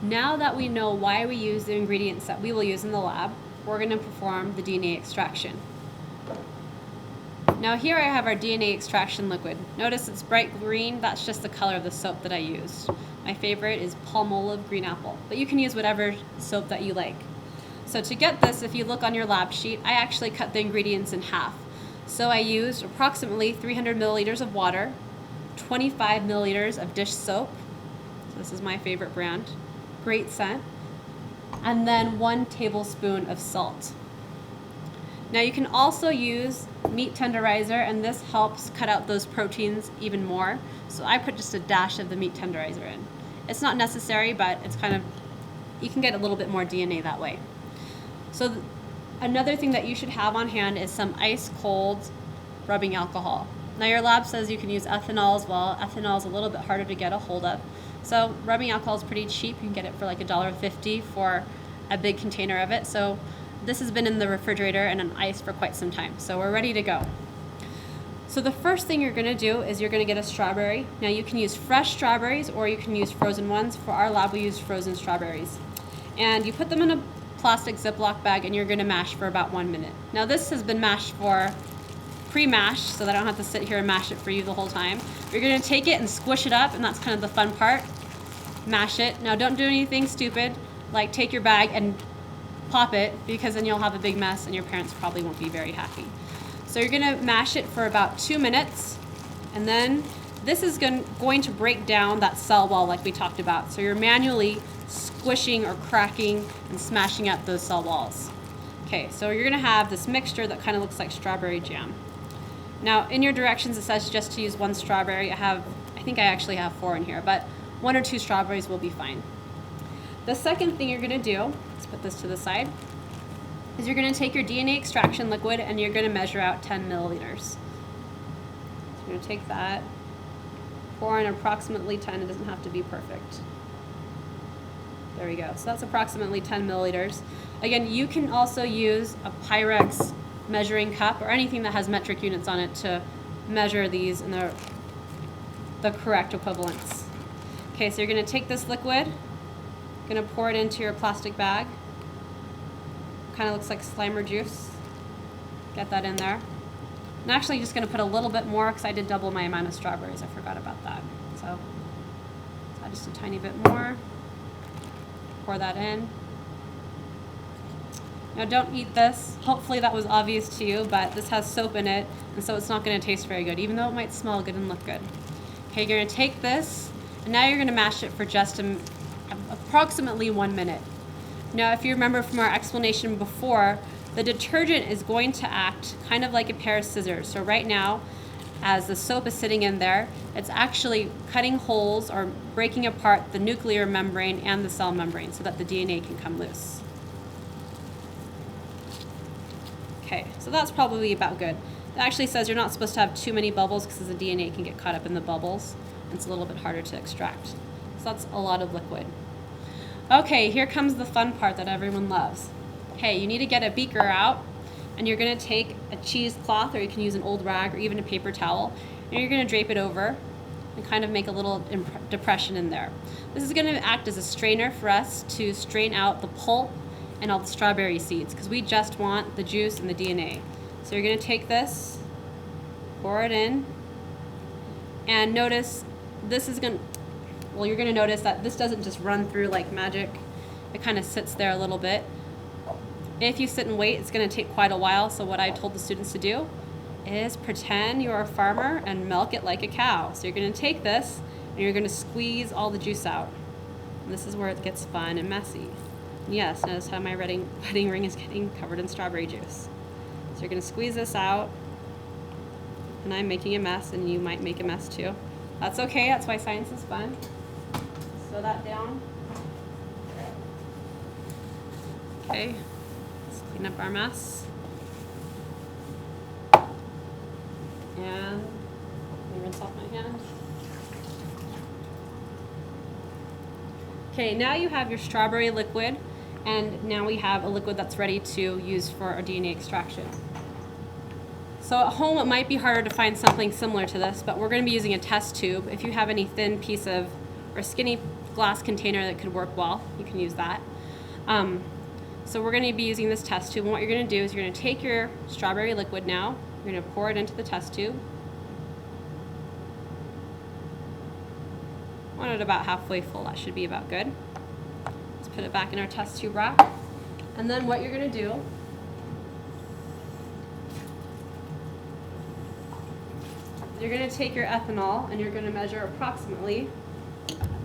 Now that we know why we use the ingredients that we will use in the lab, we're going to perform the DNA extraction. Now here I have our DNA extraction liquid. Notice it's bright green, that's just the color of the soap that I used. My favorite is Palmolive Green Apple, but you can use whatever soap that you like. So to get this, if you look on your lab sheet, I actually cut the ingredients in half. So I used approximately 300 milliliters of water, 25 milliliters of dish soap, so this is my favorite brand, great scent, and then 1 tablespoon of salt. Now you can also use meat tenderizer, and this helps cut out those proteins even more. So I put just a dash of the meat tenderizer in. It's not necessary, but it's kind of, you can get a little bit more DNA that way. So another thing that you should have on hand is some ice cold rubbing alcohol. Now your lab says you can use ethanol as well. Ethanol is a little bit harder to get a hold of. So rubbing alcohol is pretty cheap. You can get it for like $1.50 for a big container of it. So this has been in the refrigerator and on ice for quite some time. So we're ready to go. So the first thing you're gonna do is you're gonna get a strawberry. Now you can use fresh strawberries or you can use frozen ones. For our lab, we use frozen strawberries. And you put them in a plastic Ziploc bag and you're gonna mash for about 1 minute. Now this has been mashed for pre-mashed so that I don't have to sit here and mash it for you the whole time. You're gonna take it and squish it up, and that's kind of the fun part. Mash it. Now don't do anything stupid, like take your bag and pop it, because then you'll have a big mess and your parents probably won't be very happy. So you're gonna mash it for about 2 minutes, and then this is going to break down that cell wall like we talked about. So you're manually squishing or cracking and smashing up those cell walls. Okay, so you're gonna have this mixture that kind of looks like strawberry jam. Now in your directions it says just to use 1 strawberry. I think I actually have 4 in here, but 1 or 2 strawberries will be fine. The second thing you're gonna do, let's put this to the side, is you're gonna take your DNA extraction liquid and you're gonna measure out 10 milliliters. So you're gonna take that, pour in approximately 10, it doesn't have to be perfect. There we go, so that's approximately 10 milliliters. Again, you can also use a Pyrex measuring cup or anything that has metric units on it to measure these in the correct equivalents. Okay, so you're gonna take this liquid, gonna pour it into your plastic bag. Kind of looks like Slimer juice. Get that in there. I'm actually just gonna put a little bit more because I did double my amount of strawberries. I forgot about that. So add just a tiny bit more. Pour that in. Now don't eat this. Hopefully that was obvious to you, but this has soap in it, and so it's not gonna taste very good, even though it might smell good and look good. Okay, you're gonna take this, and now you're gonna mash it for just approximately 1 minute. Now, if you remember from our explanation before, the detergent is going to act kind of like a pair of scissors. So right now, as the soap is sitting in there, it's actually cutting holes or breaking apart the nuclear membrane and the cell membrane so that the DNA can come loose. Okay, so that's probably about good. It actually says you're not supposed to have too many bubbles because the DNA can get caught up in the bubbles. It's a little bit harder to extract. So that's a lot of liquid. Okay, here comes the fun part that everyone loves. Okay, you need to get a beaker out, and you're gonna take a cheesecloth, or you can use an old rag or even a paper towel, and you're gonna drape it over and kind of make a little depression in there. This is gonna act as a strainer for us to strain out the pulp and all the strawberry seeds, because we just want the juice and the DNA. So you're gonna take this, pour it in, and notice this is gonna, well, you're gonna notice that this doesn't just run through like magic. It kind of sits there a little bit. If you sit and wait, it's gonna take quite a while, so what I told the students to do is pretend you're a farmer and milk it like a cow. So you're gonna take this and you're gonna squeeze all the juice out. And this is where it gets fun and messy. And yes, notice how my wedding ring is getting covered in strawberry juice. So you're gonna squeeze this out, and I'm making a mess, and you might make a mess too. That's okay, that's why science is fun. Slow that down. Okay, let's clean up our mess. And let me rinse off my hand. Okay, now you have your strawberry liquid, and now we have a liquid that's ready to use for our DNA extraction. So at home it might be harder to find something similar to this, but we're going to be using a test tube. If you have any thin piece of, or skinny glass container that could work well, you can use that. So we're going to be using this test tube, and what you're going to do is you're going to take your strawberry liquid now, you're going to pour it into the test tube. Want it about halfway full, that should be about good. Let's put it back in our test tube rack. And then what you're going to do you're going to take your ethanol and you're going to measure approximately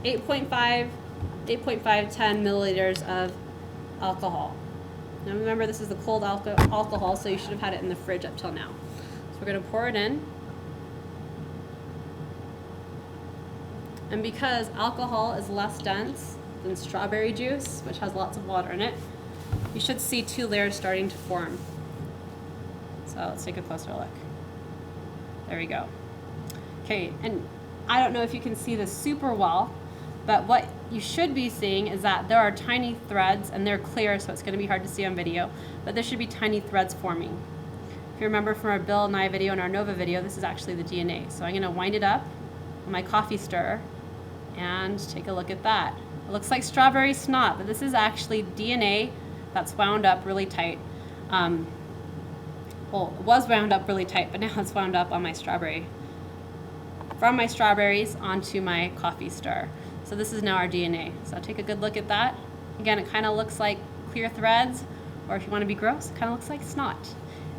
8.5, 10 milliliters of alcohol. Now remember, this is the cold alcohol, so you should have had it in the fridge up till now. So we're going to pour it in. And because alcohol is less dense than strawberry juice, which has lots of water in it, you should see 2 layers starting to form. So let's take a closer look. There we go. Okay, and I don't know if you can see this super well, but what you should be seeing is that there are tiny threads, and they're clear, so it's going to be hard to see on video, but there should be tiny threads forming. If you remember from our Bill and I video and our Nova video, this is actually the DNA. So I'm going to wind it up on my coffee stirrer and take a look at that. It looks like strawberry snot, but this is actually DNA that's wound up really tight. Well, it was wound up really tight, but now it's wound up on my strawberry. From my strawberries onto my coffee stirrer. So this is now our DNA. So take a good look at that. Again, it kind of looks like clear threads, or if you want to be gross, it kind of looks like snot.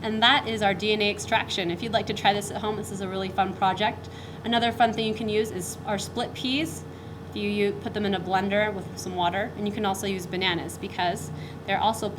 And that is our DNA extraction. If you'd like to try this at home, this is a really fun project. Another fun thing you can use is our split peas. You put them in a blender with some water, and you can also use bananas because they're also